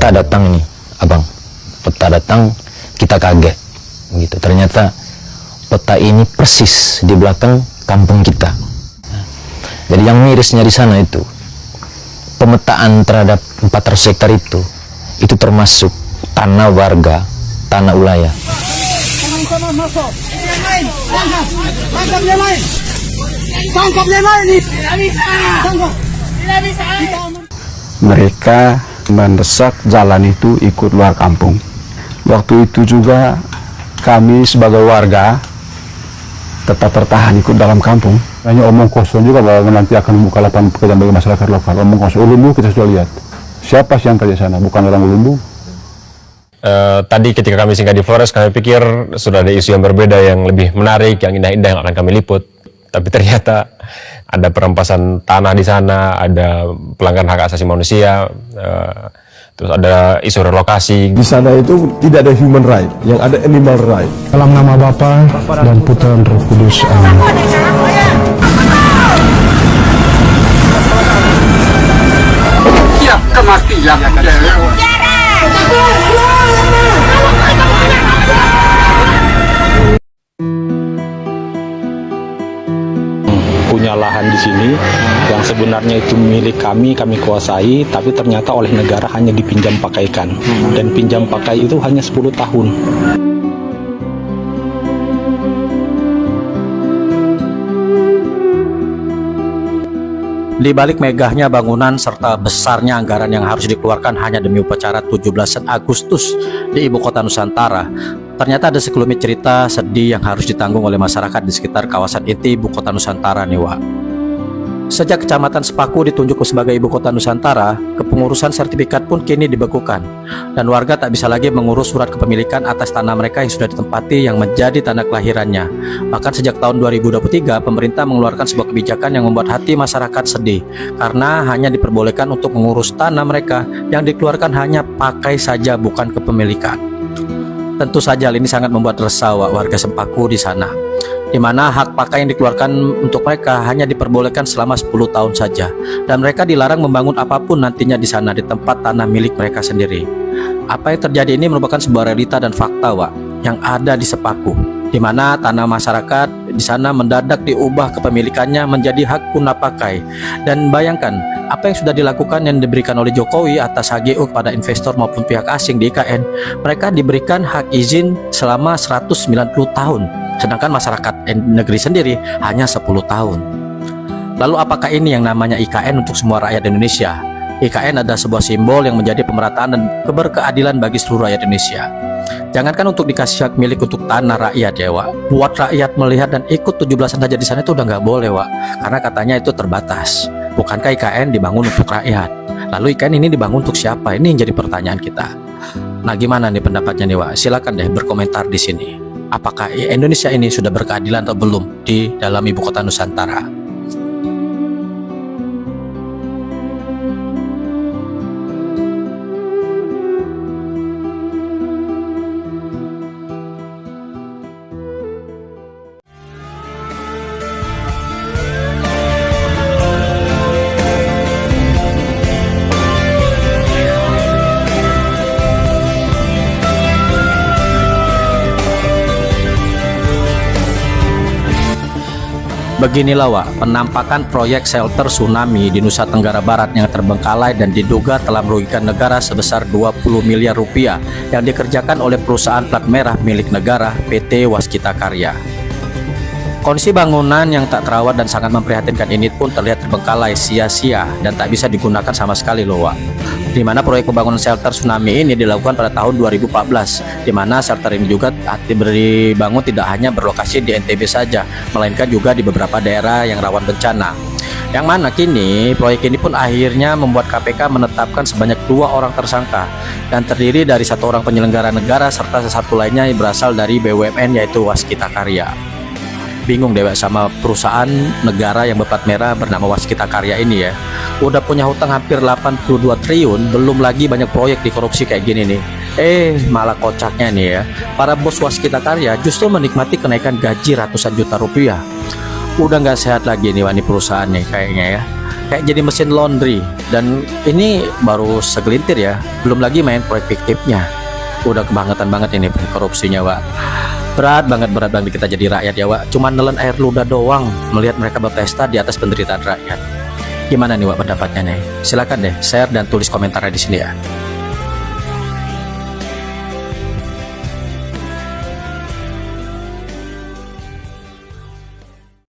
peta datang nih, abang. Peta datang, kita kaget. Gitu. Ternyata peta ini persis di belakang kampung kita. Jadi yang mirisnya di sana itu, pemetaan terhadap 400 hektar itu termasuk tanah warga, tanah ulaya. Mereka mendesak jalan itu ikut luar kampung. Waktu itu juga kami sebagai warga tetap tertahan ikut dalam kampung. Hanya omong kosong juga bahwa nanti akan membuka lapangan pekerjaan bagi masyarakat lokal. Omong kosong. Ulumbu kita sudah lihat. Siapa sih yang kerja sana? Bukan orang Ulumbu. Tadi ketika kami singgah di Flores, kami pikir sudah ada isu yang berbeda, yang lebih menarik, yang indah-indah yang akan kami liput. Tapi ternyata ada perampasan tanah di sana, ada pelanggaran hak asasi manusia, terus ada isu relokasi. Di sana itu tidak ada human right, yang ada animal right. Dalam nama Bapa dan Putra dan Roh Kudus. Amin. Siap kematian. Punya lahan di sini yang sebenarnya itu milik kami kuasai, tapi ternyata oleh negara hanya dipinjam pakaikan, dan pinjam pakai itu hanya 10 tahun. Di balik megahnya bangunan serta besarnya anggaran yang harus dikeluarkan hanya demi upacara 17 Agustus di ibu kota Nusantara, ternyata ada sekelumit cerita sedih yang harus ditanggung oleh masyarakat di sekitar kawasan inti ibu kota Nusantara nih, Wak. Sejak Kecamatan Sepaku ditunjuk sebagai ibu kota Nusantara, kepengurusan sertifikat pun kini dibekukan, dan warga tak bisa lagi mengurus surat kepemilikan atas tanah mereka yang sudah ditempati yang menjadi tanah kelahirannya. Bahkan sejak tahun 2023, pemerintah mengeluarkan sebuah kebijakan yang membuat hati masyarakat sedih, karena hanya diperbolehkan untuk mengurus tanah mereka yang dikeluarkan hanya pakai saja, bukan kepemilikan. Tentu saja hal ini sangat membuat resah warga Sepaku di sana, di mana hak pakai yang dikeluarkan untuk mereka hanya diperbolehkan selama 10 tahun saja, dan mereka dilarang membangun apapun nantinya di sana di tempat tanah milik mereka sendiri. Apa yang terjadi ini merupakan sebuah realita dan fakta, Wak, yang ada di Sepaku, di mana tanah masyarakat di sana mendadak diubah kepemilikannya menjadi hak guna pakai. Dan bayangkan apa yang sudah dilakukan yang diberikan oleh Jokowi atas HGU kepada investor maupun pihak asing di IKN. Mereka diberikan hak izin selama 190 tahun, sedangkan masyarakat negeri sendiri hanya 10 tahun. Lalu apakah ini yang namanya IKN untuk semua rakyat Indonesia? IKN adalah sebuah simbol yang menjadi pemerataan dan keberkeadilan bagi seluruh rakyat Indonesia. Jangankan untuk dikasih hak milik untuk tanah rakyat ya, Wak. Buat rakyat melihat dan ikut 17-an saja di sana itu udah nggak boleh, Wak, karena katanya itu terbatas. Bukankah IKN dibangun untuk rakyat? Lalu IKN ini dibangun untuk siapa? Ini yang jadi pertanyaan kita. Nah, gimana nih pendapatnya nih, Wak? Silakan deh berkomentar di sini. Apakah Indonesia ini sudah berkeadilan atau belum di dalam ibu kota Nusantara? Beginilah, Wak, penampakan proyek shelter tsunami di Nusa Tenggara Barat yang terbengkalai dan diduga telah merugikan negara sebesar 20 miliar rupiah yang dikerjakan oleh perusahaan plat merah milik negara PT Waskita Karya. Kondisi bangunan yang tak terawat dan sangat memprihatinkan ini pun terlihat terbengkalai sia-sia dan tak bisa digunakan sama sekali loh, Wak. Di mana proyek pembangunan shelter tsunami ini dilakukan pada tahun 2014, di mana shelter ini juga dibangun tidak hanya berlokasi di NTB saja, melainkan juga di beberapa daerah yang rawan bencana. Yang mana kini proyek ini pun akhirnya membuat KPK menetapkan sebanyak 2 orang tersangka, dan terdiri dari 1 orang penyelenggara negara serta 1 lainnya yang berasal dari BUMN yaitu Waskita Karya. Bingung deh sama perusahaan negara yang berplat merah bernama Waskita Karya ini ya. Udah punya hutang hampir 82 triliun, belum lagi banyak proyek dikorupsi kayak gini nih. Malah kocaknya nih ya, para bos Waskita Karya justru menikmati kenaikan gaji ratusan juta rupiah. Udah nggak sehat lagi nih Wak, nih perusahaan nih kayaknya ya. Kayak jadi mesin laundry. Dan ini baru segelintir ya, belum lagi main proyek fiktifnya. Udah kebangetan banget ini korupsinya, Wak. Berat banget kita jadi rakyat ya, Wak. Cuman nelen air ludah doang melihat mereka berpesta di atas penderitaan rakyat. Gimana nih Wak pendapatnya nih? Silakan deh share dan tulis komentarnya di sini ya.